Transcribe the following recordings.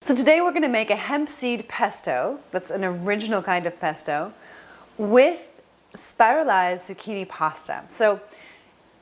So today we're going to make a hemp seed pesto. That's an original kind of pesto with spiralized zucchini pasta. So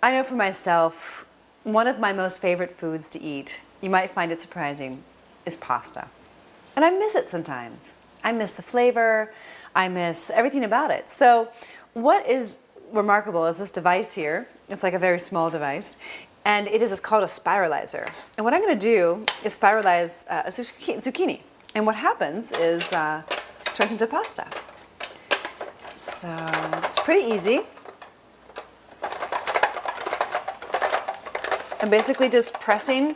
I know for myself, one of my most favorite foods to eat, you might find it surprising, is pasta. And I miss it sometimes. I miss the flavor. I miss everything about it. So what is remarkable is this device here. It's like a very small device. And it's called a spiralizer. And what I'm going to do is spiralize a zucchini. And what happens is it turns into pasta. So it's pretty easy. I'm basically just pressing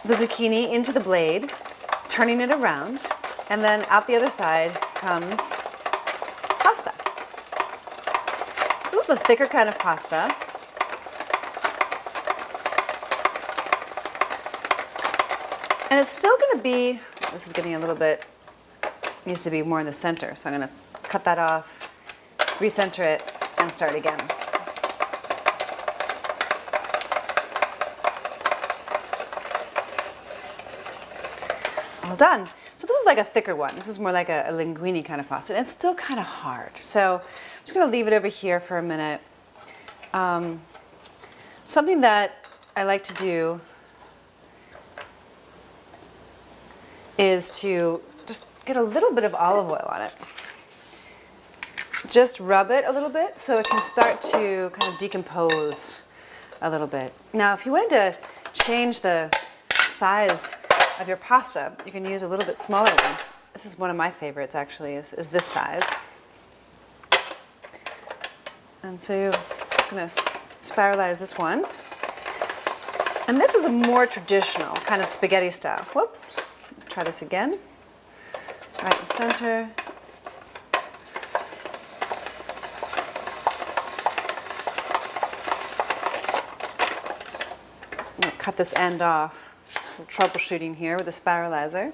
the zucchini into the blade, turning it around, and then out the other side comes pasta. So this is the thicker kind of pasta. And it's still going to be, this is getting a little bit, needs to be more in the center. So I'm going to cut that off, recenter it, and start again. All done. So this is like a thicker one. This is more like a linguine kind of pasta. And it's still kind of hard. So I'm just going to leave it over here for a minute. Something that I like to do is to just get a little bit of olive oil on it. Just rub it a little bit so it can start to kind of decompose a little bit. Now, if you wanted to change the size of your pasta, you can use a little bit smaller one. This is one of my favorites, actually, is this size. And so you're just going to spiralize this one. And this is a more traditional kind of spaghetti style. Whoops. Try this again. Right in the center. I'm going to cut this end off. A little troubleshooting here with the spiralizer.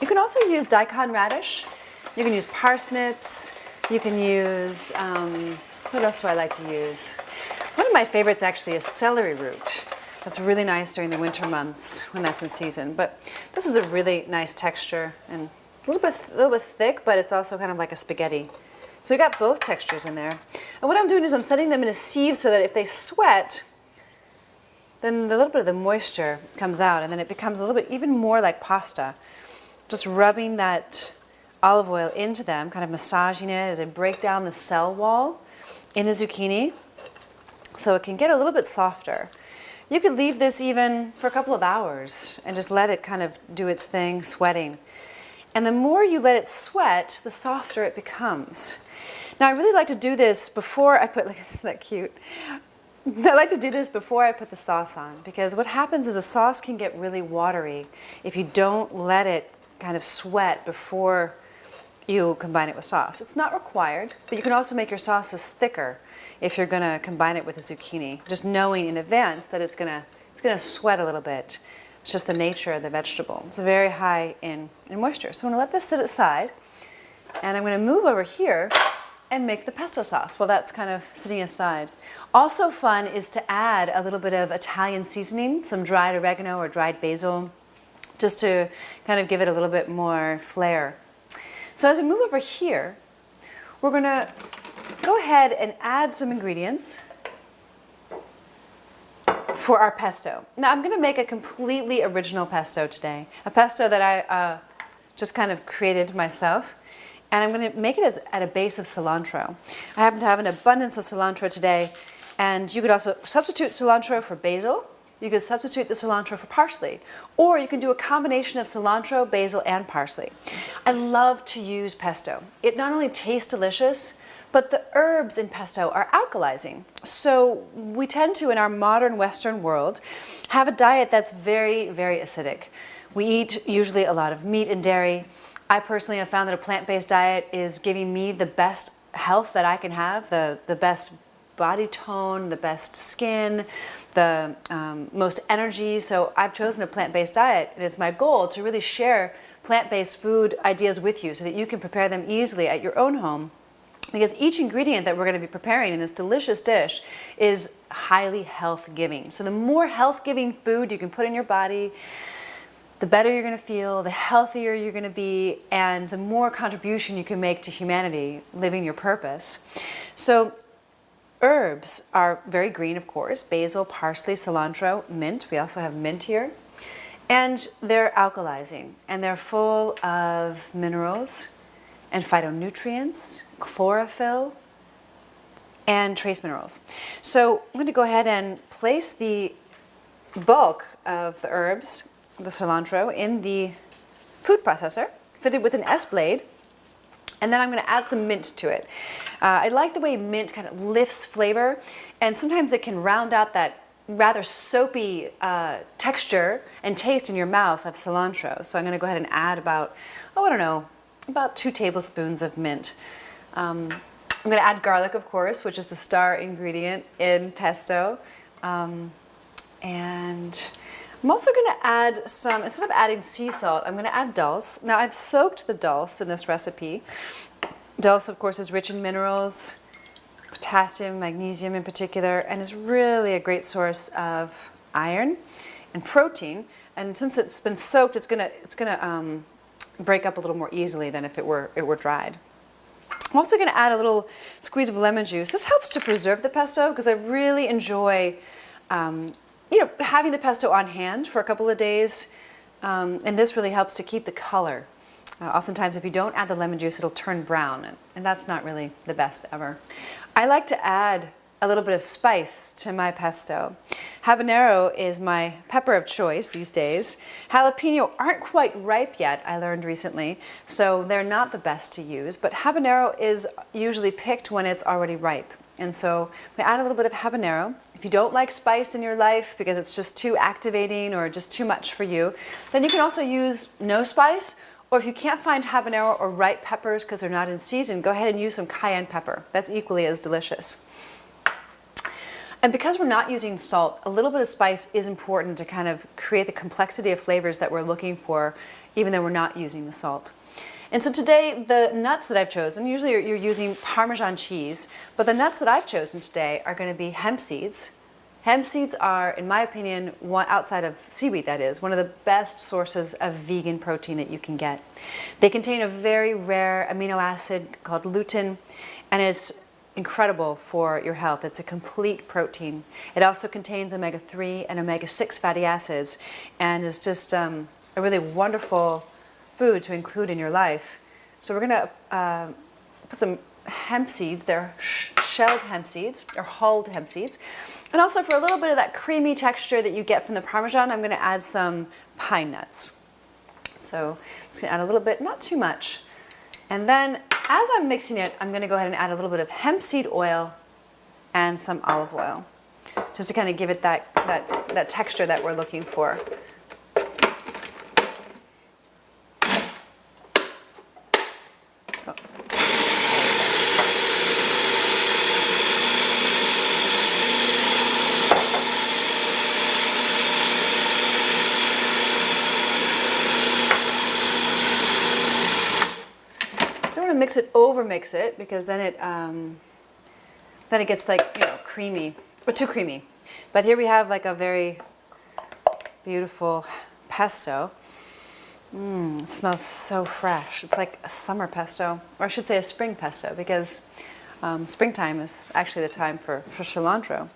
You can also use daikon radish. You can use parsnips. You can use, what else do I like to use? One of my favorites actually is celery root. That's really nice during the winter months when that's in season. But this is a really nice texture and a little bit thick, but it's also kind of like a spaghetti. So we got both textures in there. And what I'm doing is I'm setting them in a sieve so that if they sweat, then the little bit of the moisture comes out and then it becomes a little bit even more like pasta. Just rubbing that olive oil into them, kind of massaging it as I break down the cell wall in the zucchini so it can get a little bit softer. You could leave this even for a couple of hours and just let it kind of do its thing, sweating. And the more you let it sweat, the softer it becomes. Now, I really like to do this before I put, look, isn't that cute? I like to do this before I put the sauce on, because what happens is a sauce can get really watery if you don't let it kind of sweat before you combine it with sauce. It's not required, but you can also make your sauces thicker if you're going to combine it with a zucchini, just knowing in advance that it's going to sweat a little bit. It's just the nature of the vegetable. It's very high in moisture. So I'm going to let this sit aside, and I'm going to move over here and make the pesto sauce while that's kind of sitting aside. Also fun is to add a little bit of Italian seasoning, some dried oregano or dried basil, just to kind of give it a little bit more flair. So as we move over here, we're going to go ahead and add some ingredients for our pesto. Now I'm going to make a completely original pesto today, a pesto that I just kind of created myself, and I'm going to make it at a base of cilantro. I happen to have an abundance of cilantro today, and you could also substitute cilantro for basil. You could substitute the cilantro for parsley, or you can do a combination of cilantro, basil, and parsley. I love to use pesto. It not only tastes delicious, but the herbs in pesto are alkalizing. So we tend to, in our modern Western world, have a diet that's very, very acidic. We eat usually a lot of meat and dairy. I personally have found that a plant-based diet is giving me the best health that I can have, the best body tone, the best skin, the most energy. So I've chosen a plant-based diet, and it's my goal to really share plant-based food ideas with you so that you can prepare them easily at your own home. Because each ingredient that we're going to be preparing in this delicious dish is highly health-giving. So the more health-giving food you can put in your body, the better you're going to feel, the healthier you're going to be, and the more contribution you can make to humanity, living your purpose. So herbs are very green, of course: basil, parsley, cilantro, mint. We also have mint here. And they're alkalizing, and they're full of minerals and phytonutrients, chlorophyll, and trace minerals. So I'm going to go ahead and place the bulk of the herbs, the cilantro, in the food processor, fitted with an S-blade, and then I'm going to add some mint to it. I like the way mint kind of lifts flavor, and sometimes it can round out that rather soapy texture and taste in your mouth of cilantro. So I'm going to go ahead and add about 2 tablespoons of mint. I'm going to add garlic, of course, which is the star ingredient in pesto. And I'm also going to add some, instead of adding sea salt, I'm going to add dulse. Now, I've soaked the dulse in this recipe. Dulse, of course, is rich in minerals, potassium, magnesium in particular, and is really a great source of iron and protein. And since it's been soaked, it's gonna break up a little more easily than if it were dried. I'm also going to add a little squeeze of lemon juice. This helps to preserve the pesto because I really enjoy, having the pesto on hand for a couple of days, and this really helps to keep the color. Oftentimes, if you don't add the lemon juice, it'll turn brown, and that's not really the best ever. I like to add a little bit of spice to my pesto. Habanero is my pepper of choice these days. Jalapeno aren't quite ripe yet, I learned recently, so they're not the best to use, but habanero is usually picked when it's already ripe. And so we add a little bit of habanero. If you don't like spice in your life because it's just too activating or just too much for you, then you can also use no spice. Or if you can't find habanero or ripe peppers because they're not in season, go ahead and use some cayenne pepper. That's equally as delicious. And because we're not using salt, a little bit of spice is important to kind of create the complexity of flavors that we're looking for, even though we're not using the salt. And so today, the nuts that I've chosen, usually you're using Parmesan cheese, but the nuts that I've chosen today are going to be hemp seeds. Hemp seeds are, in my opinion, outside of seaweed that is, one of the best sources of vegan protein that you can get. They contain a very rare amino acid called lutein, and it's incredible for your health. It's a complete protein. It also contains omega-3 and omega-6 fatty acids, and is just a really wonderful food to include in your life. So we're going to put some hemp seeds. They're shelled hemp seeds, or hulled hemp seeds. And also, for a little bit of that creamy texture that you get from the Parmesan, I'm going to add some pine nuts. So I'm just going to add a little bit, not too much. And then, as I'm mixing it, I'm going to go ahead and add a little bit of hemp seed oil and some olive oil, just to kind of give it that texture that we're looking for. Mix it, over mix it, because then it gets like creamy, or too creamy. But here we have like a very beautiful pesto. It smells so fresh. It's like a summer pesto, or I should say a spring pesto, because springtime is actually the time for cilantro.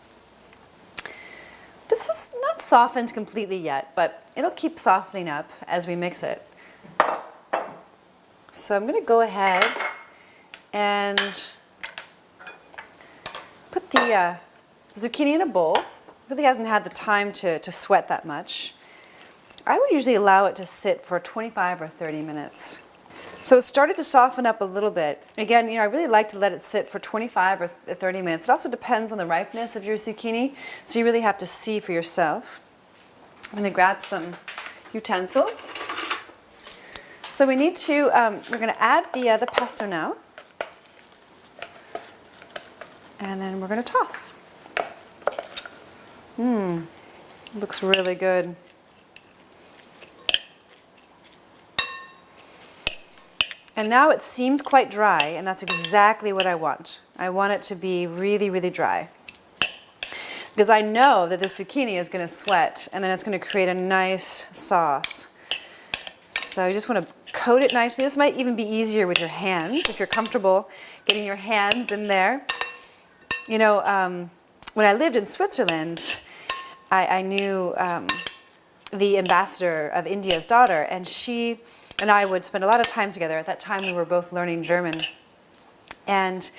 This is not softened completely yet, but it'll keep softening up as we mix it. So I'm going to go ahead and put the zucchini in a bowl. It really hasn't had the time to sweat that much. I would usually allow it to sit for 25 or 30 minutes. So it started to soften up a little bit. Again, I really like to let it sit for 25 or 30 minutes. It also depends on the ripeness of your zucchini, so you really have to see for yourself. I'm going to grab some utensils. So we need to, we're going to add the pesto now, and then we're going to toss. Looks really good. And now it seems quite dry, and that's exactly what I want. I want it to be really, really dry, because I know that the zucchini is going to sweat, and then it's going to create a nice sauce. So you just want to coat it nicely. This might even be easier with your hands if you're comfortable getting your hands in there. You know, when I lived in Switzerland, I knew the ambassador of India's daughter, and she and I would spend a lot of time together. At that time, we were both learning German. And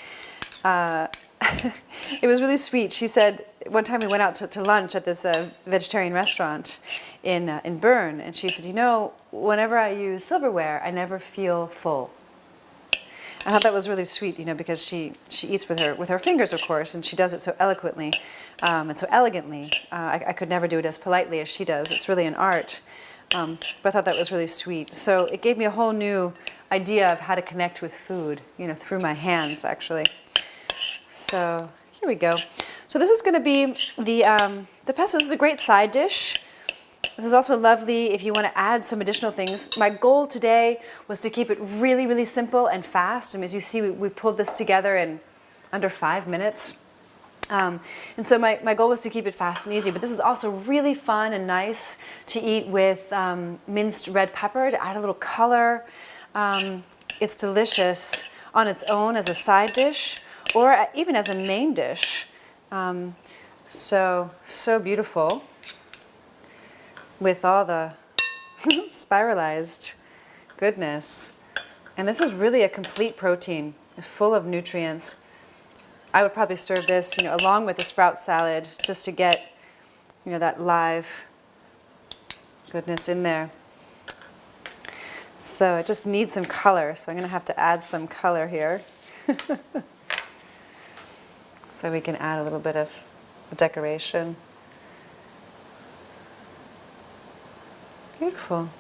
it was really sweet. She said, one time we went out to lunch at this vegetarian restaurant in Bern, and she said, you know, whenever I use silverware, I never feel full. I thought that was really sweet, you know, because she eats with her fingers, of course, and she does it so eloquently and so elegantly. I could never do it as politely as she does. It's really an art. But I thought that was really sweet. So it gave me a whole new idea of how to connect with food, you know, through my hands, actually. So here we go. So this is going to be the pesto. This is a great side dish. This is also lovely if you want to add some additional things. My goal today was to keep it really, really simple and fast. And as you see, we pulled this together in under 5 minutes. And so my goal was to keep it fast and easy. But this is also really fun and nice to eat with minced red pepper to add a little color. It's delicious on its own as a side dish or even as a main dish. So beautiful with all the spiralized goodness. And this is really a complete protein, full of nutrients. I would probably serve this, you know, along with a sprout salad just to get, you know, that live goodness in there. So it just needs some color, so I'm going to have to add some color here. So we can add a little bit of decoration. Beautiful.